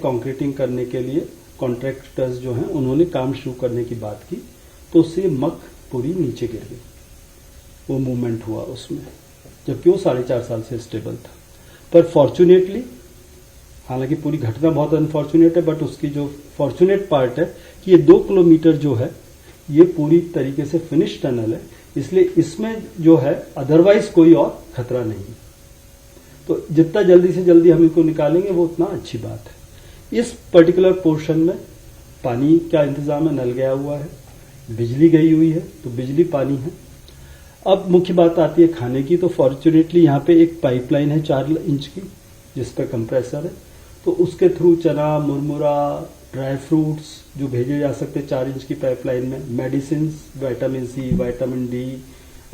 Concreting करने के लिए कॉन्ट्रैक्टर्स जो हैं उन्होंने काम शुरू करने की बात की, तो उससे मक पूरी नीचे गिर गई, वो मूवमेंट हुआ उसमें, जबकि वो 4.5 साल से स्टेबल था। पर फॉर्चुनेटली, हालांकि पूरी घटना बहुत अनफॉर्चुनेट है, बट उसकी जो फॉर्चुनेट पार्ट है कि ये 2 किलोमीटर जो है ये पूरी तरीके से फिनिश टनल है, इसलिए इसमें जो है अदरवाइज कोई और खतरा नहीं। तो जितना जल्दी से जल्दी हम इनको निकालेंगे वो उतना अच्छी बात है। इस पर्टिकुलर पोर्शन में पानी का इंतजाम है, नल गया हुआ है, बिजली गई हुई है, तो बिजली पानी है। अब मुख्य बात आती है खाने की, तो फॉर्चुनेटली यहाँ पे एक पाइपलाइन है 4 इंच की जिस पर कंप्रेसर है, तो उसके थ्रू चना, मुरमुरा, ड्राई फ्रूट्स जो भेजे जा सकते 4 इंच की पाइपलाइन में, medicine, vitamin C, vitamin D,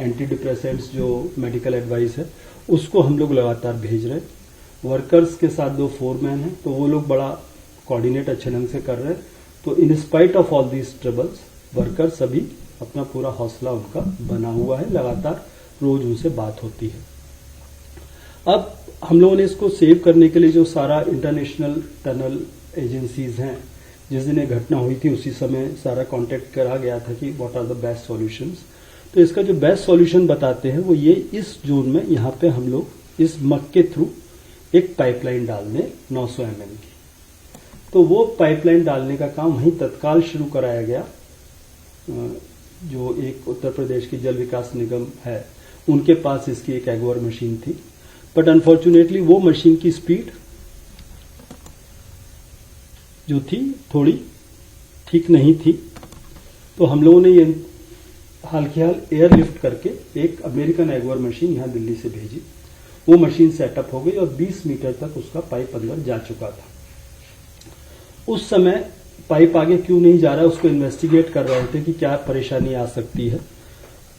anti depressants जो मेडिकल एडवाइस है उसको हम लोग लगातार भेज रहे हैं। वर्कर्स के साथ 2 फोरमैन हैं, तो वो लोग बड़ा कोऑर्डिनेट अच्छे ढंग से कर रहे हैं। तो in spite of all these troubles workers अभी अपना पूरा हौसला उनका बना हुआ है, लगातार रोज उनसे बात होती है। अब हम लोगों ने इसको सेव करने के लिए जो सारा इंटरनेशनल टनल एजेंसीज हैं, जिस दिन ये घटना हुई थी उसी समय सारा कांटेक्ट करा गया था कि what are the best solutions. तो इसका जो बेस्ट सॉल्यूशन बताते हैं वो ये, इस जोन में यहाँ पे हम लोग इस मग के थ्रू एक पाइपलाइन डालने 900 mm की, तो वो पाइपलाइन डालने का काम वहीं तत्काल शुरू कराया गया। जो एक उत्तर प्रदेश की जल विकास निगम है उनके पास इसकी एक एगोर मशीन थी, बट अनफॉर्चुनेटली वो मशीन की स्पीड जो थी थोड़ी ठीक नहीं थी, तो हम लोगों ने ये हाल के हाल एयरलिफ्ट करके एक अमेरिकन एगोर मशीन यहां दिल्ली से भेजी। वो मशीन सेटअप हो गई और 20 मीटर तक उसका पाइप अंदर जा चुका था। उस समय पाइप आगे क्यों नहीं जा रहा है उसको इन्वेस्टिगेट कर रहे थे कि क्या परेशानी आ सकती है।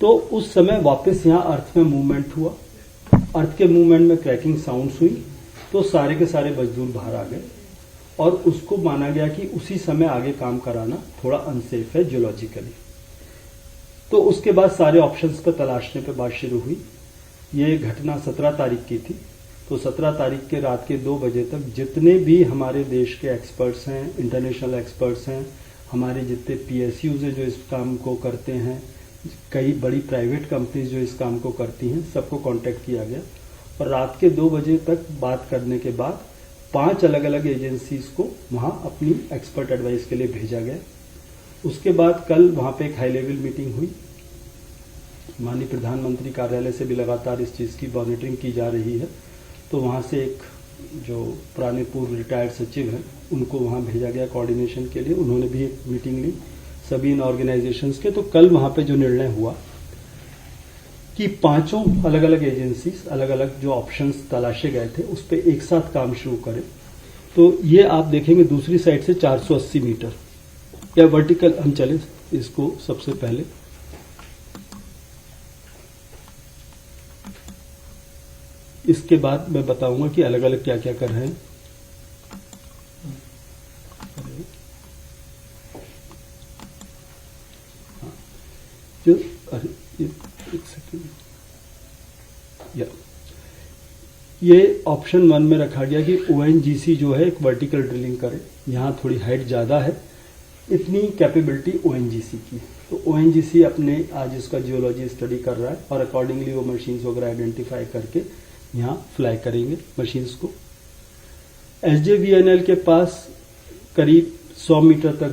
तो उस समय वापस यहां अर्थ में मूवमेंट हुआ, अर्थ के मूवमेंट में क्रैकिंग साउंड्स हुई, तो सारे के सारे मजदूर बाहर आ गए और उसको माना गया कि उसी समय आगे काम कराना थोड़ा अनसेफ है जियोलॉजिकली। तो उसके बाद सारे ऑप्शंस पर तलाशने पर बात शुरू हुई। ये घटना 17 तारीख की थी, तो 17 तारीख के रात के 2 बजे तक जितने भी हमारे देश के एक्सपर्ट्स हैं, इंटरनेशनल एक्सपर्ट्स हैं, हमारे जितने PSUs हैं जो इस काम को करते हैं, कई बड़ी प्राइवेट कंपनीज जो इस काम को करती हैं, सबको कांटेक्ट किया गया और रात के 2 बजे तक बात करने के बाद 5 अलग अलग एजेंसीज को वहां अपनी एक्सपर्ट एडवाइस के लिए भेजा गया। उसके बाद कल वहां पे एक हाई लेवल मीटिंग हुई, माननीय प्रधानमंत्री कार्यालय से भी लगातार इस चीज की मॉनिटरिंग की जा रही है। तो वहां से एक जो पुराने पूर्व रिटायर्ड सचिव हैं उनको वहां भेजा गया कोऑर्डिनेशन के लिए, उन्होंने भी एक मीटिंग ली सभी इन ऑर्गेनाइजेशंस के। तो कल वहां पे जो निर्णय हुआ कि 5 अलग अलग एजेंसीज अलग अलग जो ऑप्शंस तलाशे गए थे उस पर एक साथ काम शुरू करें। तो ये आप देखेंगे दूसरी साइड से 480 मीटर या वर्टिकल हम चले इसको सबसे पहले। इसके बाद मैं बताऊंगा कि अलग अलग क्या क्या कर रहे हैं। जो अरे एक सेकेंड, ये ऑप्शन 1 में रखा गया कि ONGC जो है एक वर्टिकल ड्रिलिंग करे। यहां थोड़ी हाइट ज्यादा है, इतनी कैपेबिलिटी ONGC की। तो ONGC अपने आज इसका जियोलॉजी स्टडी कर रहा है और अकॉर्डिंगली वो मशीन्स वगैरह आइडेंटिफाई करके यहां फ्लाई करेंगे मशीन्स को। SJVNL के पास करीब 100 मीटर तक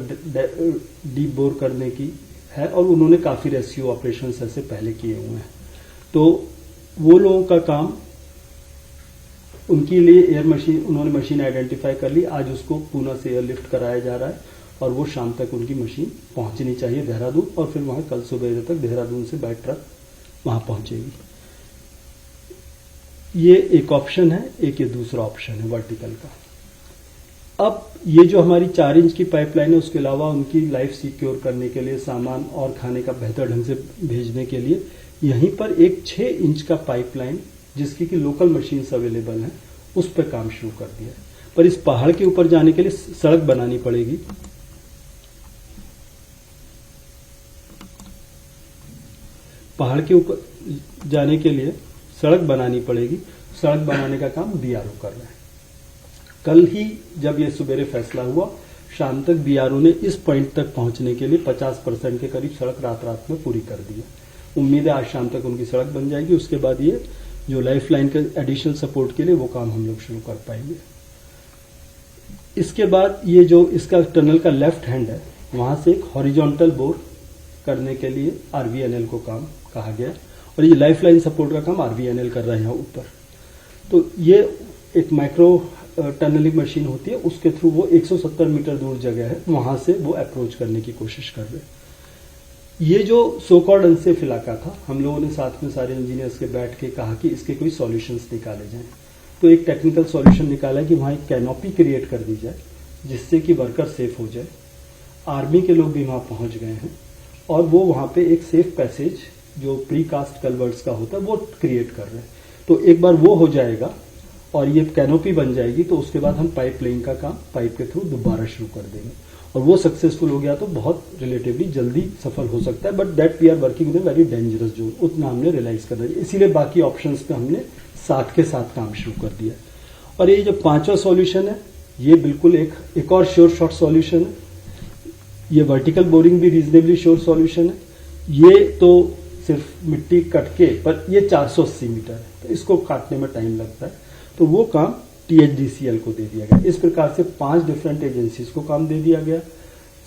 डीप बोर करने की है और उन्होंने काफी रेस्क्यू ऑपरेशंस ऐसे पहले किए हुए हैं। तो वो लोगों का काम, उनके लिए एयर मशीन, उन्होंने मशीन आइडेंटिफाई कर ली, आज उसको पुणे से एयरलिफ्ट कराया जा रहा है और वो शाम तक उनकी मशीन पहुंचनी चाहिए देहरादून, और फिर वहां कल सुबह तक देहरादून से बाय ट्रक वहां पहुंचेगी। ये एक ऑप्शन है, एक ये दूसरा ऑप्शन है वर्टिकल का। अब ये जो हमारी 4 इंच की पाइपलाइन है उसके अलावा उनकी लाइफ सिक्योर करने के लिए, सामान और खाने का बेहतर ढंग से भेजने के लिए यहीं पर एक 6 इंच का पाइपलाइन जिसकी कि लोकल मशीन्स अवेलेबल हैं उस पर काम शुरू कर दिया है। पर इस पहाड़ के ऊपर जाने के लिए सड़क बनानी पड़ेगी। पहाड़ के ऊपर जाने के लिए सड़क बनानी पड़ेगी। सड़क बनाने का काम BRO कर रहा है। कल ही जब ये सुबेरे फैसला हुआ, शाम तक बीआरओ ने इस पॉइंट तक पहुंचने के लिए 50% के करीब सड़क रात में पूरी कर दी है। उम्मीद है आज शाम तक उनकी सड़क बन जाएगी। उसके बाद ये जो लाइफ लाइन के एडिशनल सपोर्ट के लिए वो काम हम लोग शुरू कर पाएंगे। इसके बाद ये जो इसका टनल का लेफ्ट हैंड है, वहां से एक हॉरिजॉन्टल बोर करने के लिए आरवीएनएल को काम कहा गया और ये लाइफ लाइन सपोर्ट का काम आरवीएनएल कर रहे हैं ऊपर। तो ये एक माइक्रो टनलिंग मशीन होती है, उसके थ्रू वो 170 मीटर दूर जगह है, वहां से वो अप्रोच करने की कोशिश कर रहे हैं। ये जो सो कॉल्ड अनसेफ इलाका था, हम लोगों ने साथ में सारे इंजीनियर्स के बैठ के कहा कि इसके कोई सॉल्यूशंस निकाले जाएं। तो एक टेक्निकल सॉल्यूशन निकाला कि वहां एक कैनोपी क्रिएट कर दी जाए जिससे कि वर्कर सेफ हो जाए। आर्मी के लोग भी वहां पहुंच गए हैं और वो वहां पे एक सेफ पैसेज जो प्रीकास्ट कल्वर्ट्स का होता है वो क्रिएट कर रहे हैं। तो एक बार वो हो जाएगा और ये कैनोपी बन जाएगी तो उसके बाद हम पाइप लाइन का काम पाइप के थ्रू दोबारा शुरू कर देंगे और वो सक्सेसफुल हो गया तो बहुत रिलेटिवली जल्दी सफल हो सकता है। But that we are working in a very dangerous zone, उतना हमने रियलाइज करना है, इसीलिए बाकी ऑप्शंस पे हमने साथ के साथ काम शुरू कर दिया। और ये जो पांचवा सॉल्यूशन है ये बिल्कुल एक और श्योर शॉट सॉल्यूशन है। ये वर्टिकल बोरिंग भी रीजनेबली श्योर सॉल्यूशन है। ये तो सिर्फ मिट्टी कट के, पर ये 480 मीटर है तो इसको काटने में टाइम लगता है, तो वो काम टीएचडीसीएल को दे दिया गया। इस प्रकार से 5 डिफरेंट एजेंसीज को काम दे दिया गया।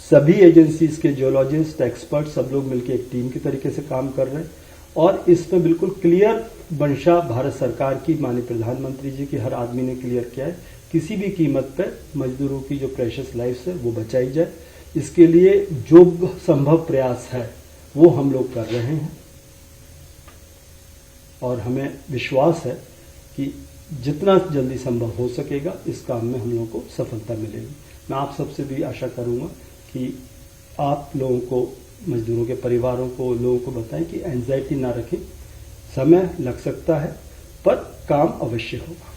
सभी एजेंसीज के जियोलॉजिस्ट, एक्सपर्ट सब लोग मिलकर एक टीम की तरीके से काम कर रहे हैं और इसमें बिल्कुल क्लियर मंशा भारत सरकार की, माननीय प्रधानमंत्री जी की, हर आदमी ने क्लियर किया है किसी भी कीमत पर मजदूरों की जो प्रेशियस लाइफ है वो बचाई जाए। इसके लिए जो संभव प्रयास है वो हम लोग कर रहे हैं और हमें विश्वास है कि जितना जल्दी संभव हो सकेगा इस काम में हम लोगों को सफलता मिलेगी। मैं आप सबसे भी आशा करूंगा कि आप लोगों को, मजदूरों के परिवारों को, लोगों को बताएं कि एंजाइटी ना रखें, समय लग सकता है पर काम अवश्य होगा।